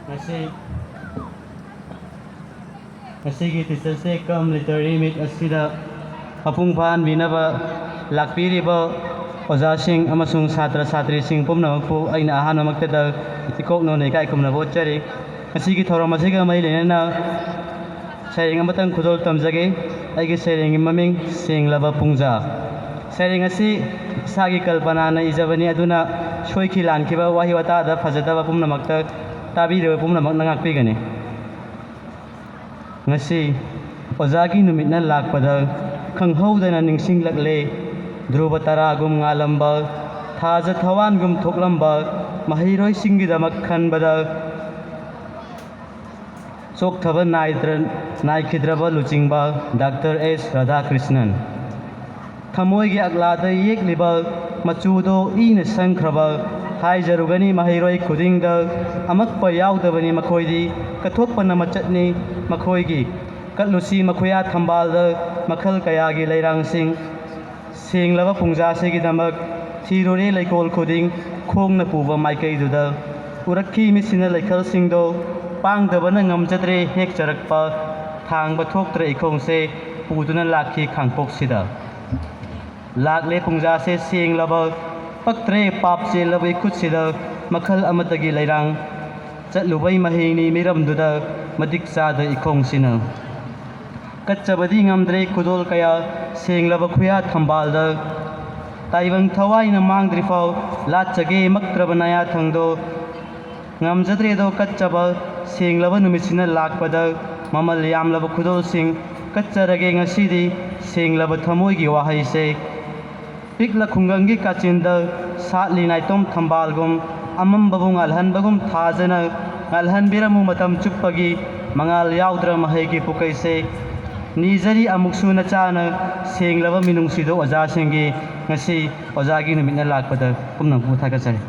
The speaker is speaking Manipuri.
Masih teachers day come literary meet asida apung phan binaba lakpiriba ojasing amasung satra satri sing pumnamakpu aina ahana maktada itikok no nei kai kumna bochari masigi thoram masiga mai lenana sairing amatang khudol tamjage aigi sairing maming sing laba pungja sairing asi sagi kalpana na ijabani aduna soiki lankiba wahi wata da phajadaba pumnamakta tabi re pumnamak nangakpi gani ngasi ojagi numitna lakpada khanghaudana ningsinglakle dhruva taragum ngalamba thaja thawangum thoklamba mahiroi singidamak khanbada chok thaba naikidraba luchingba Dr. S. Radhakrishnan thamoigi aglada yekliba machudo ina sangkraba हाइजरुगनी महिरोई खुदिंगदा अमकप याउदबनी मखोइदी कथोकपन मचटनी मखोइगी कलुसी मखोया थंबालद मखल कयागी लैरांगसिंग सेंगलबा पुंजासेगी दमक थिरोरे लैकोल खुदिंग खोंगना पुबा माइकैदुदा उरक्खी मिसिना लैखलसिंगदो पांगदबना ngamjadre हेक चरकपा थांगबा थोक्त्रे इखोंसे पुदुना लाखी खांगपोकसिदा लाखले पुंजासे सेंगलबा पक्त्रे पाप चेलबई खुदसिदा मखल अमतगी लैरांग चलुबई महेंगनी मिरमदुदा मदिक चादा इखोंसिना कच्चबदी ngamdre खुदोल कया सेंगलब खुया थंबालदा ताइबंग थवाइना मांगद्रिफाव लाचगे मक्त्रबनाया थंगदो ngamjadredo कच्चबा सेंगलब नुमिसिना लाकपदा ममल यामलब खुदोल सिंग कच्चरगे ngasiदी सेंगलब थमोइगी वाहैसे पिकला खुंगंगी काचिंदा सातली नाइतोम थंबालगुम अमम्बबु ngalhanbagum थाजना ngalhanbiramu matam chupagi mangal yaudra mahegi pukaise nijari amuksuna chana senglaba minungsido oja singi ngasi ojagi numitna lakpada pumnang pu thakachari